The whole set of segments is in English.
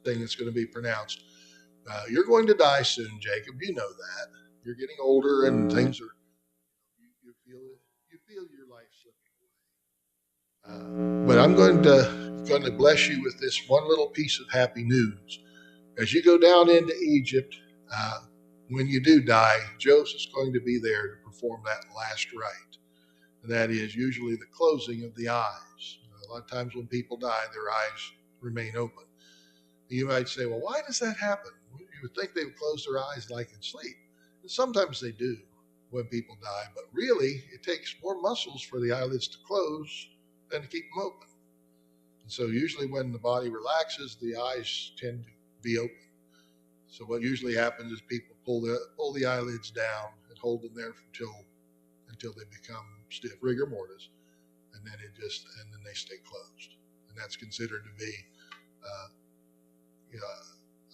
thing that's going to be pronounced. You're going to die soon, Jacob. You know that. You're getting older, and things are. You feel your life slipping away. But I'm going to bless you with this one little piece of happy news. As you go down into Egypt, when you do die, Joseph's going to be there to perform that last rite. And that is usually the closing of the eyes. A lot of times when people die, their eyes remain open. You might say, well, why does that happen? You would think they would close their eyes like in sleep. And sometimes they do when people die, but really it takes more muscles for the eyelids to close than to keep them open. And so usually when the body relaxes, the eyes tend to be open. So what usually happens is people pull the eyelids down and hold them there until they become stiff, rigor mortis, and then they stay closed. And that's considered to be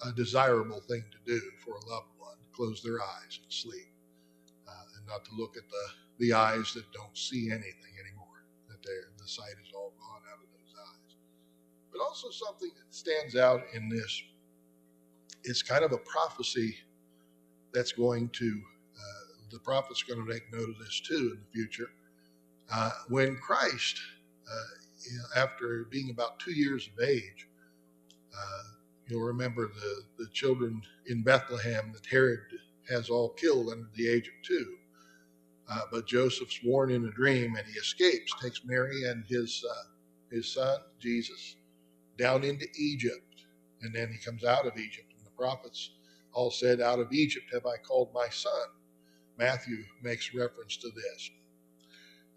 a desirable thing to do for a loved one, close their eyes and sleep, and not to look at the eyes that don't see anything anymore, that the sight is all gone out of those eyes. But also something that stands out in this is kind of a prophecy that's going to, the prophet's going to make note of this too in the future. When Christ, after being about 2 years of age, you'll remember the children in Bethlehem that Herod has all killed under the age of 2. But Joseph's warned in a dream, and he escapes, takes Mary and his son, Jesus, down into Egypt. And then he comes out of Egypt. And the prophets all said, out of Egypt have I called my son. Matthew makes reference to this.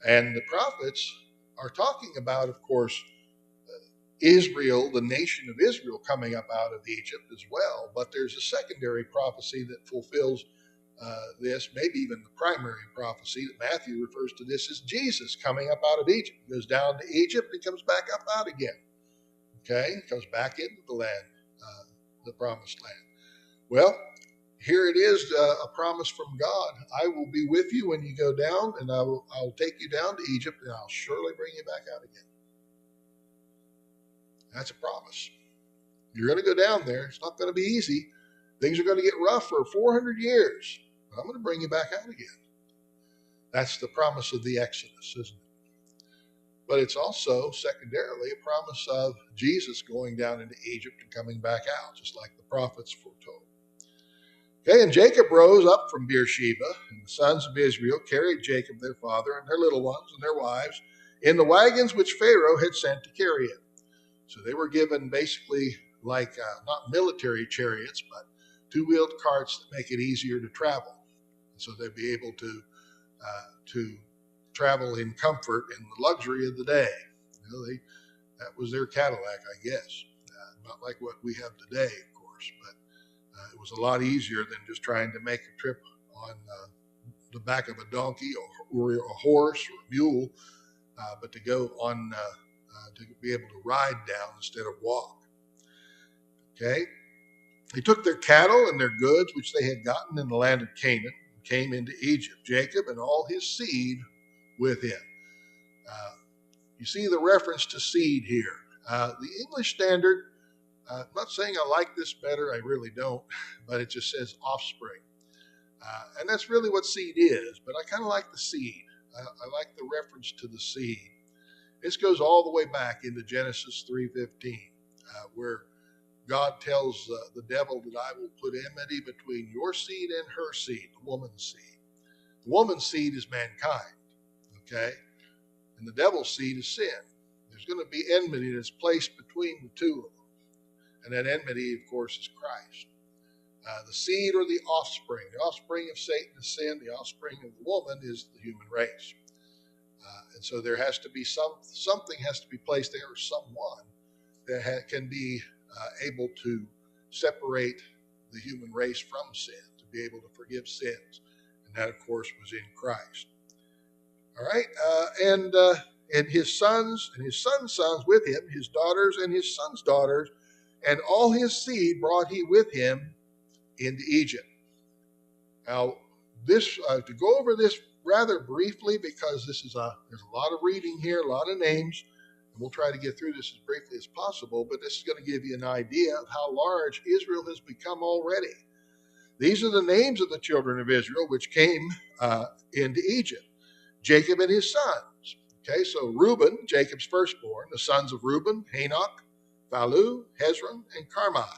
And the prophets are talking about, of course, Israel, the nation of Israel, coming up out of Egypt as well. But there's a secondary prophecy that fulfills this, maybe even the primary prophecy that Matthew refers to this as Jesus coming up out of Egypt. He goes down to Egypt and comes back up out again. Okay, comes back into the land, the promised land. Well, here it is, a promise from God. I will be with you when you go down, and I'll take you down to Egypt, and I'll surely bring you back out again. That's a promise. You're going to go down there. It's not going to be easy. Things are going to get rough for 400 years. But I'm going to bring you back out again. That's the promise of the Exodus, isn't it? But it's also, secondarily, a promise of Jesus going down into Egypt and coming back out, just like the prophets foretold. Okay, and Jacob rose up from Beersheba, and the sons of Israel carried Jacob their father and their little ones and their wives in the wagons which Pharaoh had sent to carry it. So they were given basically like not military chariots, but two-wheeled carts that make it easier to travel. And so they'd be able to travel in comfort and the luxury of the day. That was their Cadillac, I guess. Not like what we have today, of course, but it was a lot easier than just trying to make a trip on the back of a donkey or a horse or a mule, but to go on to be able to ride down instead of walk. Okay? They took their cattle and their goods, which they had gotten in the land of Canaan, and came into Egypt, Jacob and all his seed with him. You see the reference to seed here. The English Standard, I'm not saying I like this better, I really don't, but it just says offspring. And that's really what seed is, but I kind of like the seed. I like the reference to the seed. This goes all the way back into Genesis 3:15, where God tells the devil that I will put enmity between your seed and her seed, the woman's seed. The woman's seed is mankind, okay? And the devil's seed is sin. There's going to be enmity that's placed between the two of them. And that enmity, of course, is Christ. The seed or the offspring of Satan is sin, the offspring of the woman is the human race. And so there has to be something has to be placed there, or someone that can be able to separate the human race from sin, to be able to forgive sins. And that, of course, was in Christ. All right, and his sons and his sons' sons with him, his daughters and his sons' daughters, and all his seed brought he with him into Egypt. Now, this to go over this rather briefly, because there's a lot of reading here, a lot of names. And we'll try to get through this as briefly as possible, but this is going to give you an idea of how large Israel has become already. These are the names of the children of Israel which came into Egypt. Jacob and his sons. Okay, so Reuben, Jacob's firstborn, the sons of Reuben, Hanok, Phalu, Hezron, and Carmi.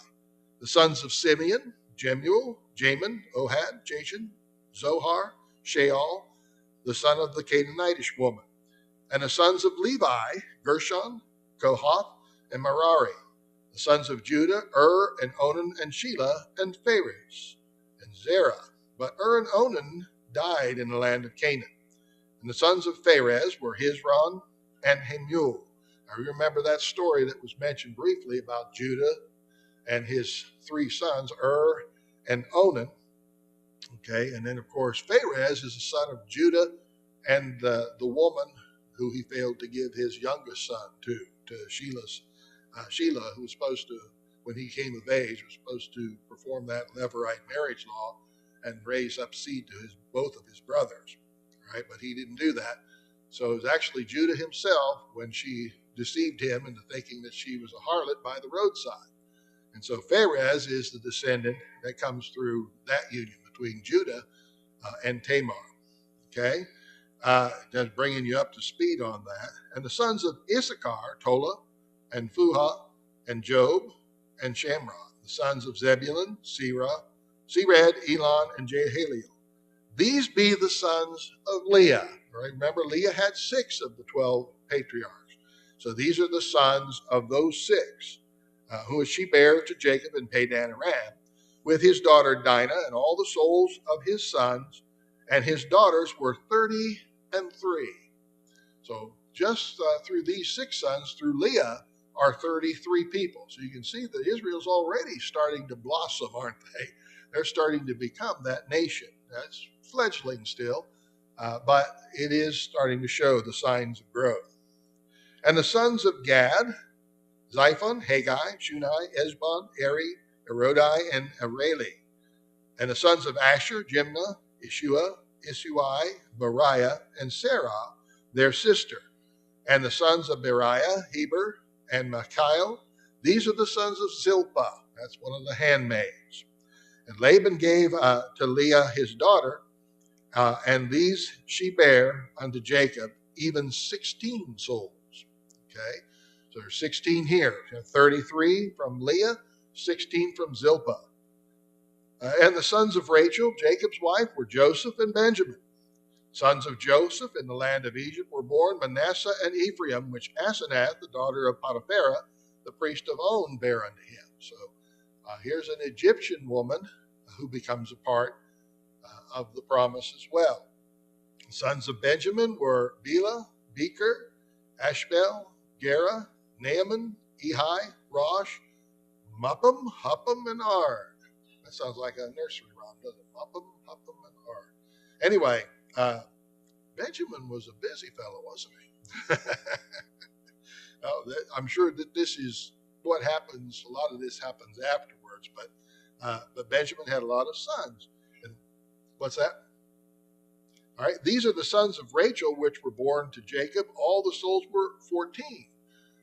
The sons of Simeon, Jemuel, Jamin, Ohad, Jachin, Zohar, Sheol, the son of the Canaanitish woman. And the sons of Levi, Gershon, Kohath, and Merari. The sons of Judah, and Onan, and Shelah, and Pharez, and Zerah. But and Onan died in the land of Canaan. And the sons of Pharez were Hezron and Hamul. Now remember that story that was mentioned briefly about Judah and his three sons, and Onan. Okay, and then of course Pharez is the son of Judah and the woman who he failed to give his youngest son to Shelah, who was supposed to, when he came of age, was supposed to perform that Levirate marriage law and raise up seed to both of his brothers. Right, but he didn't do that. So it was actually Judah himself when she deceived him into thinking that she was a harlot by the roadside. And so Pharez is the descendant that comes through that union between Judah and Tamar. Okay, just bringing you up to speed on that. And the sons of Issachar, Tola, and Fuha, and Job, and Shamron. The sons of Zebulun, Sered, Elon, and Jehaleel. These be the sons of Leah. Right? Remember, Leah had 6 of the 12 patriarchs. So these are the sons of those 6, who she bare to Jacob in Padan Aram, with his daughter Dinah and all the souls of his sons, and his daughters were 33. So just through these 6 sons, through Leah, are 33 people. So you can see that Israel's already starting to blossom, aren't they? They're starting to become that nation. That's fledgling still, but it is starting to show the signs of growth. And the sons of Gad, Xiphon, Haggai, Shunai, Esbon, Eri, Erodi, and Areli. And the sons of Asher, Jimnah, Ishua, Isuai, Bariah, and Sarah, their sister. And the sons of Beriah, Heber, and Michael. These are the sons of Zilpah. That's one of the handmaids. And Laban gave to Leah his daughter, and these she bare unto Jacob, even 16 souls. Okay, so there's 16 here. 33 from Leah, 16 from Zilpah. And the sons of Rachel, Jacob's wife, were Joseph and Benjamin. Sons of Joseph in the land of Egypt were born Manasseh and Ephraim, which Asenath, the daughter of Potipharah, the priest of On, bare unto him. So here's an Egyptian woman who becomes a part of the promise as well. The sons of Benjamin were Bela, Becher, Ashbel, Gera, Naaman, Ehi, Rosh, Muppim, Huppim, and Ard. That sounds like a nursery rhyme, doesn't it? Muppim, Huppim, and Ard. Anyway, Benjamin was a busy fellow, wasn't he? I'm sure that this is what happens. A lot of this happens afterwards, but Benjamin had a lot of sons. And what's that? All right, these are the sons of Rachel, which were born to Jacob. All the souls were 14.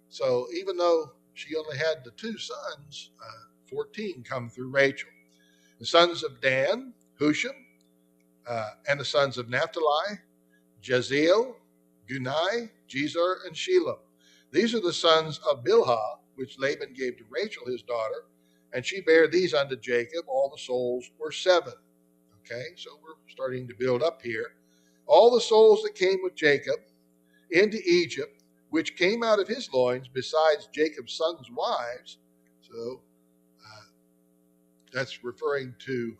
So even though she only had the 2 sons, 14 come through Rachel. The sons of Dan, Husham, and the sons of Naphtali, Jaziel, Gunai, Jezer, and Shelam. These are the sons of Bilhah, which Laban gave to Rachel his daughter, and she bare these unto Jacob. All the souls were 7. Okay, so we're starting to build up here. All the souls that came with Jacob into Egypt, which came out of his loins, besides Jacob's sons' wives. So that's referring to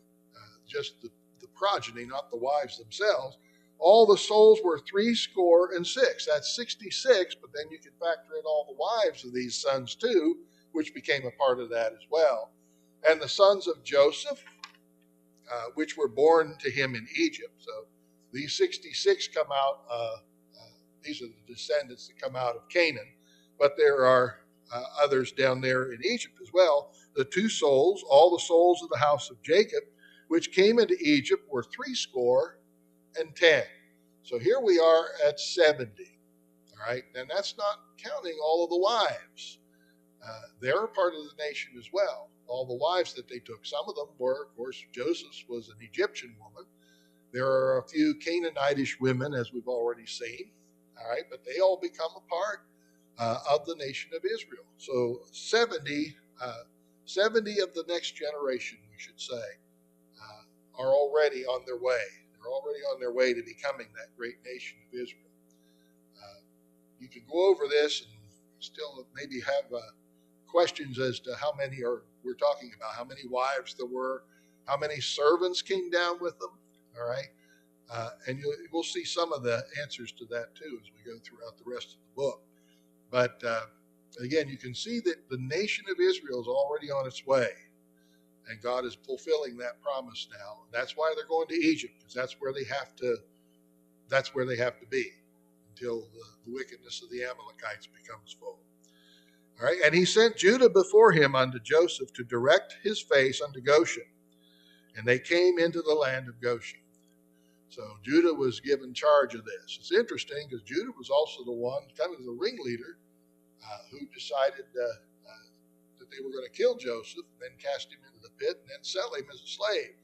just the progeny, not the wives themselves. All the souls were 66. That's 66, but then you can factor in all the wives of these sons too, which became a part of that as well. And the sons of Joseph, which were born to him in Egypt. So these 66 come out, these are the descendants that come out of Canaan, but there are others down there in Egypt as well. The 2 souls, all the souls of the house of Jacob, which came into Egypt, were 70. So here we are at 70. All All right, and that's not counting all of the wives. They're a part of the nation as well. All the wives that they took. Some of them were, of course, Joseph was an Egyptian woman. There are a few Canaanitish women, as we've already seen. All right, but they all become a part of the nation of Israel. So 70 of the next generation, we should say, are already on their way. They're already on their way to becoming that great nation of Israel. You can go over this and still maybe have questions as to how many we're talking about, how many wives there were, how many servants came down with them. All right. And we'll see some of the answers to that too as we go throughout the rest of the book. But again, you can see that the nation of Israel is already on its way. And God is fulfilling that promise now. And that's why they're going to Egypt, because that's where they have to be until the wickedness of the Amalekites becomes full. All right, and he sent Judah before him unto Joseph to direct his face unto Goshen. And they came into the land of Goshen. So Judah was given charge of this. It's interesting because Judah was also the one, kind of the ringleader, who decided that they were going to kill Joseph, and then cast him into the pit, and then sell him as a slave.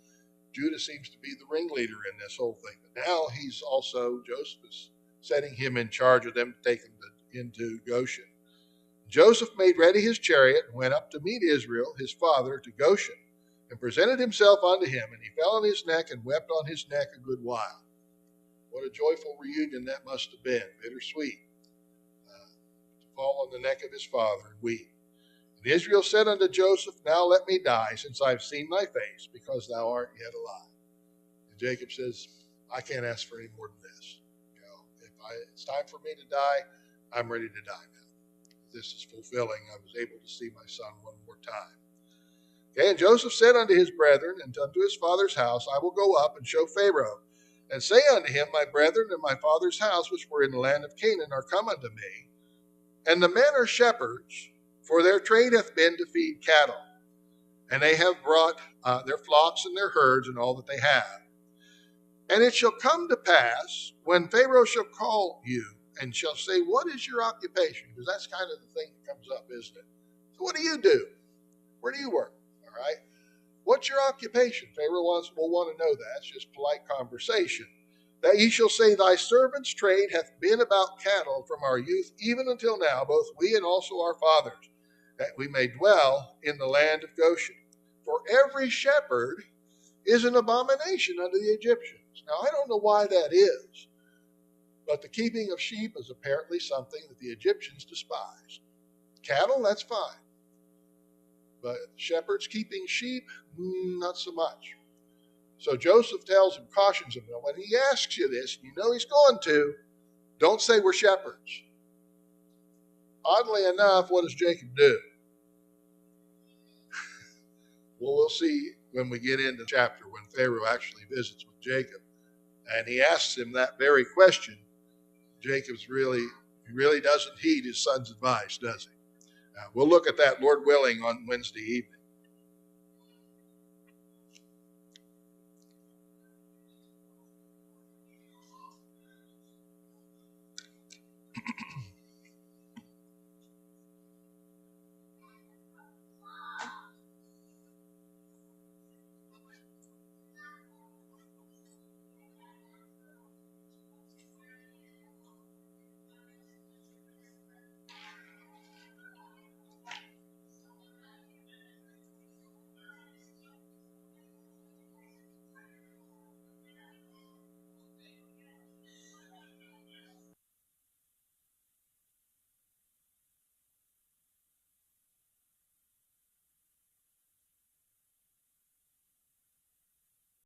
Judah seems to be the ringleader in this whole thing. But now Joseph is setting him in charge of them to take him into Goshen. Joseph made ready his chariot and went up to meet Israel, his father, to Goshen, and presented himself unto him, and he fell on his neck and wept on his neck a good while. What a joyful reunion that must have been, bittersweet, to fall on the neck of his father and weep. And Israel said unto Joseph, Now let me die, since I have seen thy face, because thou art yet alive. And Jacob says, I can't ask for any more than this. It's time for me to die, I'm ready to die now. This is fulfilling. I was able to see my son one more time. Okay, and Joseph said unto his brethren and unto his father's house, I will go up and show Pharaoh, and say unto him, My brethren and my father's house, which were in the land of Canaan, are come unto me, and the men are shepherds, for their trade hath been to feed cattle, and they have brought their flocks and their herds and all that they have. And it shall come to pass, when Pharaoh shall call you, and shall say, What is your occupation? Because that's kind of the thing that comes up, isn't it? So what do you do? Where do you work? All right. What's your occupation? Pharaoh will want to know that. It's just polite conversation. That ye shall say, Thy servant's trade hath been about cattle from our youth, even until now, both we and also our fathers, that we may dwell in the land of Goshen. For every shepherd is an abomination unto the Egyptians. Now, I don't know why that is, but the keeping of sheep is apparently something that the Egyptians despised. Cattle, that's fine. But shepherds keeping sheep, not so much. So Joseph tells him, cautions him, when he asks you this, you know he's going to, don't say we're shepherds. Oddly enough, what does Jacob do? Well, we'll see when we get into the chapter when Pharaoh actually visits with Jacob. And he asks him that very question. He really doesn't heed his son's advice, does he? We'll look at that, Lord willing, on Wednesday evening.